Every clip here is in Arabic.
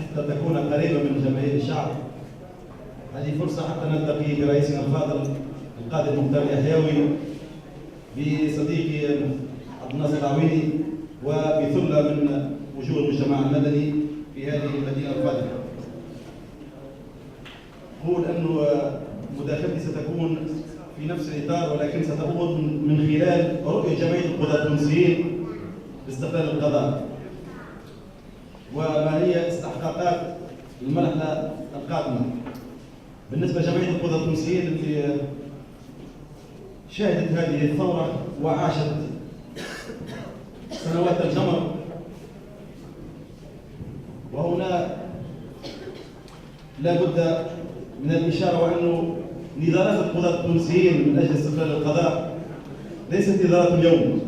حتى تكون قريبة من جماهير الشعب. هذه فرصة حتى نلتقي برئيسنا الفاضل القاضي المختار اليحيوي، بصديقي عبد الناصر العويني، وبثلة من وجوه المجتمع المدني في هذه المدينة الفاضلة. أقول أنه مداخلتي ستكون في نفس الإطار، ولكن ستكون من خلال رؤية جمعية القضاة التونسيين باستقلال القضاء، وما هي استحقاقات المرحلة القادمة. بالنسبة لجمعية القضاة التونسيين التي شهدت هذه الثورة وعاشت سنوات الجمر، وهنا لا بد من الإشارة وأنه نضالات القضاة التونسيين من أجل استقلال القضاء ليست نضالات اليوم،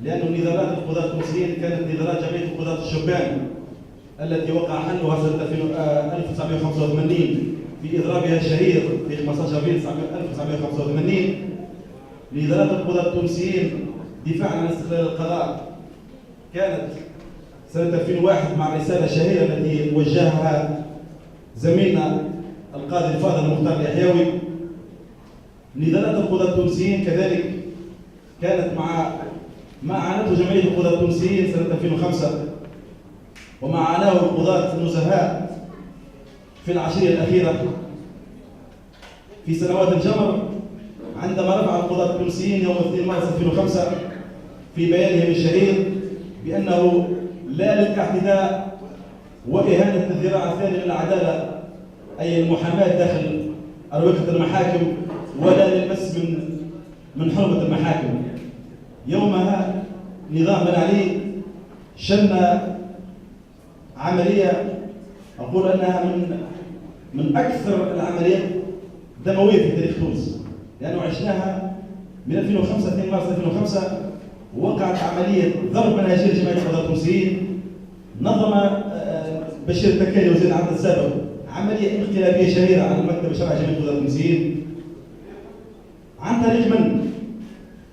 لأن نضالات القضاة التونسيين كانت نضالات جمعية القضاة الشبان التي وقع حلها سنة 1985 في إضرابها الشهير في 15 ابريل 1985. نضالات القضاة التونسيين دفاعا عن استقلال القضاء كانت سنة 2001 مع الرسالة الشهيرة التي وجهها زميلنا القاضي الفاضل المختار اليحيوي. نضالات القضاة التونسيين كذلك كانت مع ما عانته جمعية القضاة التونسيين سنة 2005 وما عاناه القضاة النزهاء في العشرية الأخيرة في سنوات الجمر، عندما رفع القضاة التونسيين يوم 2 مارس 2005 في بيانهم الشهير بأنه لا للاعتداء وإهانة الذراع الثاني للعدالة أي المحاماة داخل أروقة المحاكم، ولا للمس من حرمة المحاكم. يومها نظام بن علي شن عملية أقول أنها من أكثر العمليات دموية في تاريخ تونس، لأنه عشناها من 2005 2 مارس 2005 وقعت عملية ضرب منهجية لجمعية القضاة التونسيين. نظم بشير التكالي وزير العدل السابق عملية انقلابية شهيرة على المكتب الشرعي لجمعية القضاة التونسيين عن طريق من؟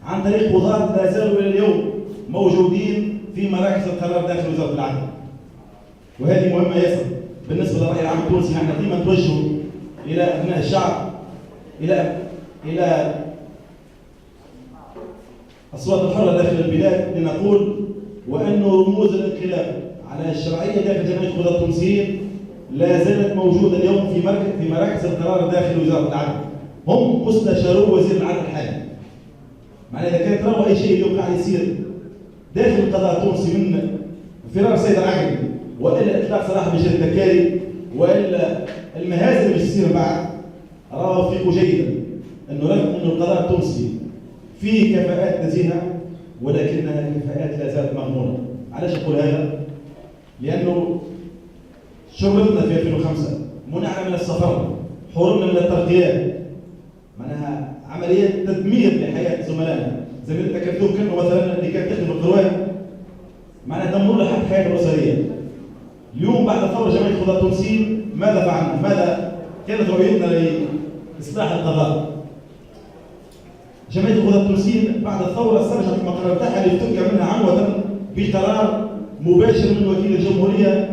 عن طريق قضاة لا زالوا إلى اليوم موجودين في مراكز القرار داخل وزارة العدل. وهذه مهمة ياسر بالنسبة للرأي العام التونسي. نحن دائما نتوجه إلى أبناء الشعب، إلى أصوات الحرة داخل البلاد، لنقول وأن رموز الانقلاب على الشرعية داخل جمعية القضاة التونسيين لا زالت موجودة اليوم في مراكز القرار داخل وزارة العدل. هم مستشارو وزير العدل الحالي. معناها إذا كانت ترى أي شيء اليوم قاعد يصير داخل القضاء التونسي من فرار السيد العقربي وإلا إطلاق صلاح بشير التكالي وإلا المهازل اللي تصير بعد، أوافق جيدا أنه رغم أن القضاء التونسي فيه كفاءات نزيهة ولكنها كفاءات لا زالت مغمورة. علاش أقول هذا؟ لأنه شرطنا في 2005 منعنا من السفر، حرمنا من الترقيات، معناها عمليات تدمير لحياة زملائنا. زميلتنا كرتون كانوا مثلا اللي كانت تخدم القروات معناها دمروا لها حتى حياته الأسرية. اليوم بعد ثورة جمعية القضاة التونسيين ماذا فعلنا؟ ماذا كانت رؤيتنا لإصلاح القضاء؟ جمعية القضاة التونسيين بعد الثورة استرجعت المقر بتاعها اللي افتك منها عنوة بقرار مباشر من وكيل الجمهورية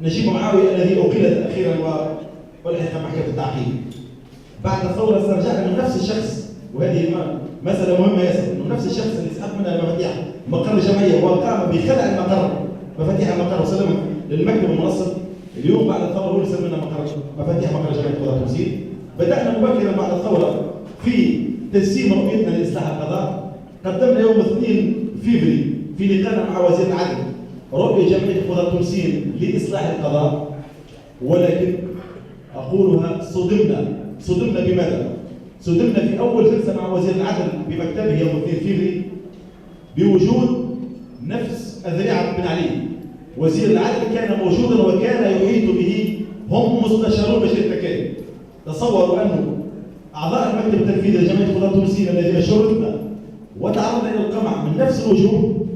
نجيب معاوية الذي أقيلت أخيرا ولحق محكمة التعقيب. بعد الثورة استرجعنا من نفس الشخص، وهذه مسألة مهمة ياسر، إنه نفس الشخص اللي سحب منها المفاتيح مقر الجمعية وقام بخلع المقر مفاتيح المقر وسلمها للمكتب المنصب، اليوم بعد الثورة هو اللي سلم لنا مفاتيح مقر جمعية القضاة التونسيين. بدأنا مبكرا بعد الثورة في تجسيم رؤيتنا لإصلاح القضاء. قدمنا يوم 2 فبراير في لقاءنا مع وزير العدل رؤية جمعية القضاة التونسيين لإصلاح القضاء، ولكن أقولها صدمنا بماذا؟ صدمنا في أول جلسة مع وزير العدل بمكتبه يوم 2 فبراير بوجود نفس الذريعة بن علي. وزير العدل كان موجودا وكان يحيط به هم مستشارون بشير التكالي. تصوروا أنه أعضاء المكتب التنفيذي لجمعية القضاة التونسيين الذين شرطنا وتعرضنا إلى القمع من نفس الوجوه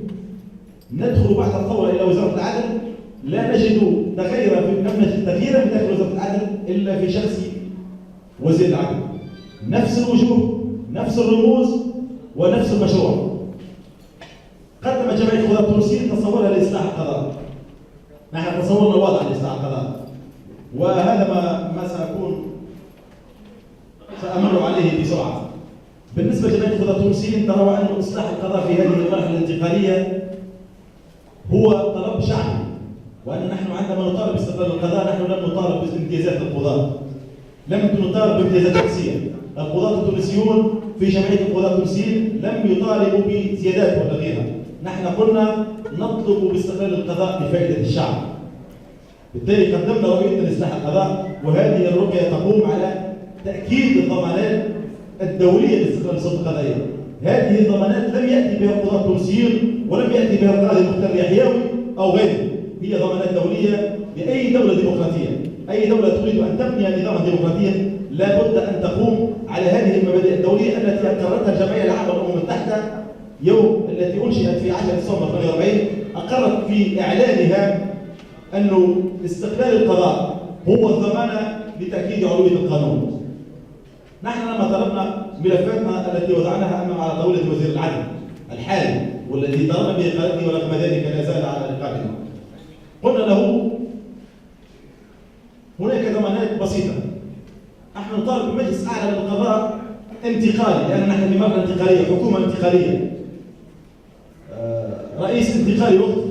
ندخل بعد الثورة إلى وزارة العدل لا نجد تغييرا من داخل وزارة العدل إلا في شخص وزير العدل. نفس الوجوه، نفس الرموز، ونفس المشروع. قدم جمعية القضاة التونسيين تصورها لإصلاح القضاء. نحن تصورنا الوضع لإصلاح القضاء، وهذا ما سأمر عليه بسرعة. بالنسبة لجمعية القضاة التونسيين ترى أن إصلاح القضاء في هذه المرحلة الانتقالية هو طلب شعبي، وأن نحن عندما نطالب باستقلال القضاء نحن لم نطالب بامتيازات القضاة، لم نطالب بامتيازات شخصية. القضاة التونسيون في جمعية القضاة التونسيين لم يطالبوا بزيادات ولا غيرها، نحن قلنا نطلب باستقلال القضاء لفائدة الشعب. بالتالي قدمنا رؤيتنا لإصلاح القضاء، وهذه الرؤية تقوم على تأكيد الضمانات الدولية لاستقلال السلطة القضائية. هذه الضمانات لم يأتي بها القضاة التونسيين ولم يأتي بها القاضي المختار اليحيوي أو غيره، هي ضمانات دولية لأي دولة ديمقراطية. أي دولة تريد أن تبني نظاما ديمقراطيا لا بد أن تقوم على هذه المبادئ الدولية التي أقرتها الجمعية العامة للأمم المتحدة يوم التي أنشئت في 10 ديسمبر 48. أقرت في إعلانها أن استقلال القضاء هو الضمانة لتأكيد علوية القانون. نحن لما طلبنا ملفاتنا التي وضعناها أمام على طاولة وزير العدل الحالي والذي طلبنا بإقالته ورغم ذلك لا زال على إقالته، قلنا له هناك ضمانات بسيطة. نحن نطالب بمجلس أعلى للقضاء انتقالي، لأن نحن في مرحلة انتقالية، حكومة انتقالية، رئيس انتقالي وقتي.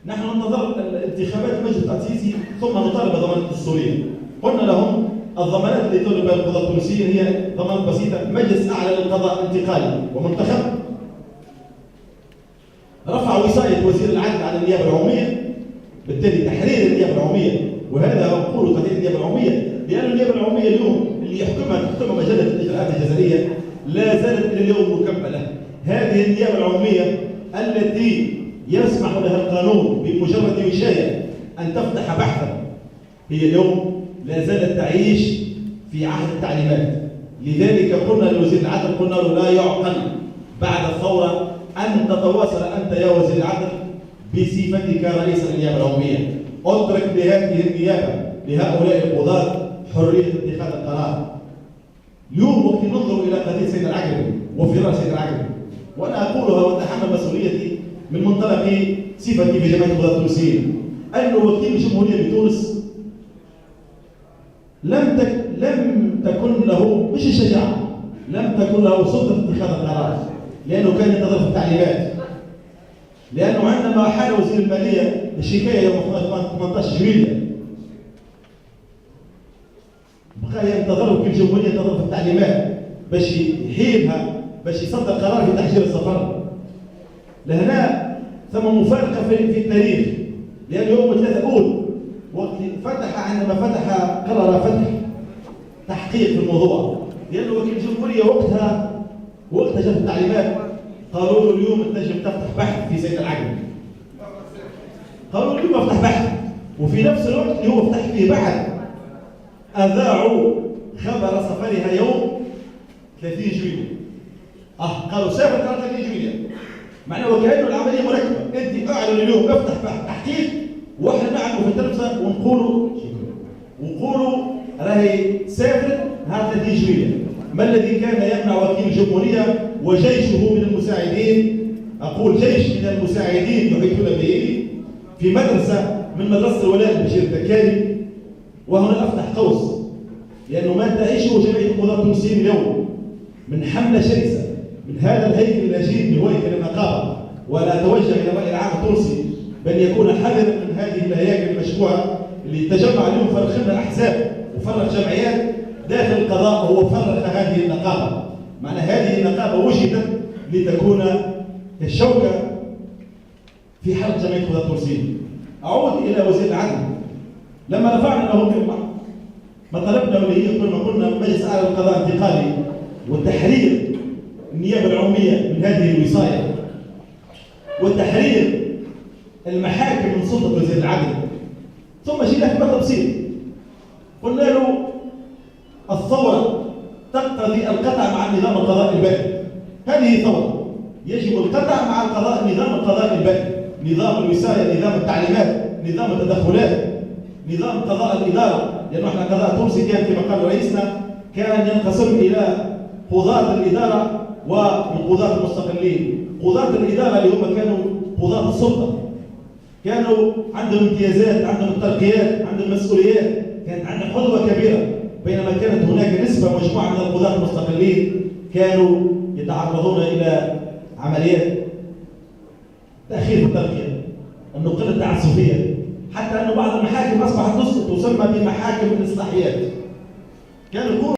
نحن ننتظر الانتخابات المجلس التأسيسي ثم نطالب بضمانات دستورية. قلنا لهم الضمانات التي يطالب بها القضاة التونسيين هي ضمانات بسيطة: مجلس أعلى للقضاء انتقالي ومنتخب، رفع وصاية وزير العدل على النيابة العمومية، بالتالي تحرير النيابة العمومية. وهذا أقول تحرير النيابة العمومية لأن النيابة العمومية اليوم اللي تحكمها مجلة الإجراءات الجزائية لا زالت إلى اليوم مكملة. هذه النيابة العمومية التي يسمح لها القانون بمجرد وشاية أن تفتح بحثا هي اليوم لا زالت تعيش في عهد التعليمات. لذلك قلنا لوزير العدل، قلنا له لا يعقل بعد الثورة أن تتواصل أنت يا وزير العدل بصفتك رئيس النيابة العمومية. اترك لهذه النيابة لهؤلاء القضاة حرية اتخاذ القرار. اليوم وقت ننظر إلى قضية سيد العقربي وفراش سيد العقربي، وأنا أقولها وأتحمل مسؤوليتي من منطلق صفتي في جمعية القضاة التونسيين، أن وكيل الجمهورية بتونس لم تكن له مش الشجاعة، لم تكن له سلطة اتخاذ القرار، لأنه كان ينتظر في التعليمات. لأنه عندما حال وزير المالية الشكاية يوم 18 جويلية بقى ينتظر وكيل الجمهورية ينتظر في التعليمات باش يحيلها باش يصدر قرار في تحجير السفر. لهنا ثم مفارقة في التاريخ، لأن يوم 3 أول وقت عندما قرر فتح تحقيق في الموضوع، لأنه وكيل الجمهورية وقتها جاءت التعليمات قالوا له اليوم تنجم تفتح بحث في سيد العقربي. قالوا له اليوم افتح بحث، وفي نفس الوقت اللي هو فتح فيه بحث أذاعوا خبر سفرها يوم 30 جويلية. قالوا سافر 30 جويلية، معناه وكأنه العملية مركبة. أنت أعلن اليوم افتح بحث تحقيق، وإحنا نعلموا في التلفزة ونقولوا راهي سافر 30 جويلية. ما الذي كان يمنع وكيل الجمهورية وجيشه من المساعدين، أقول جيش من المساعدين يحيطون به، في مدرسة من مدرسة الولاء بشير الدكاري؟ وهنا أفتح قوس، لأنه ما تعيشه جمعية القضاة التونسيين اليوم من حملة شرسة من هذا الهيكل الأجيب اللي هو هيكل النقابة. ولا أتوجه إلى الرأي العام التونسي بأن يكون حذرا من هذه الهياكل المشبوهة اللي تجمع اليوم فرخ لنا أحزاب وفرخ جمعيات داخل القضاء، وهو فرخ هذه النقابة. معنى هذه النقابة وجدت لتكون كالشوكة في حلق جمعية القضاة التونسيين. أعود إلى وزير العدل، لما رفعنا له ما طلبنا واللي هي قلنا مجلس أعلى للقضاء انتقالي وتحرير النيابة العمومية من هذه الوصاية وتحرير المحاكم من سلطة وزير العدل. ثم جينا في مطلب بسيط، قلنا له الثورة تقتضي القطع مع النظام القضائي البدني. هذه ثورة، يجب القطع مع النظام القضائي البدني، نظام الوصاية، نظام التعليمات، نظام التدخلات، نظام قضاء الإدارة. لأنه احنا قضاء تونسي كان كما قال رئيسنا كان ينقسم إلى قضاة الإدارة والقضاة المستقلين. قضاة الإدارة اللي هم كانوا قضاة السلطة، كانوا عندهم امتيازات، عندهم الترقيات، عندهم مسؤوليات، كانت عندهم قدوة كبيرة. بينما كانت هناك نسبة مجموعة من القضاة المستقلين كانوا يتعرضون إلى عمليات تأخير في الترقية، النقل التعسفية، حتى أن بعض المحاكم أصبحت تسمى بمحاكم الإصلاحيات. كانوا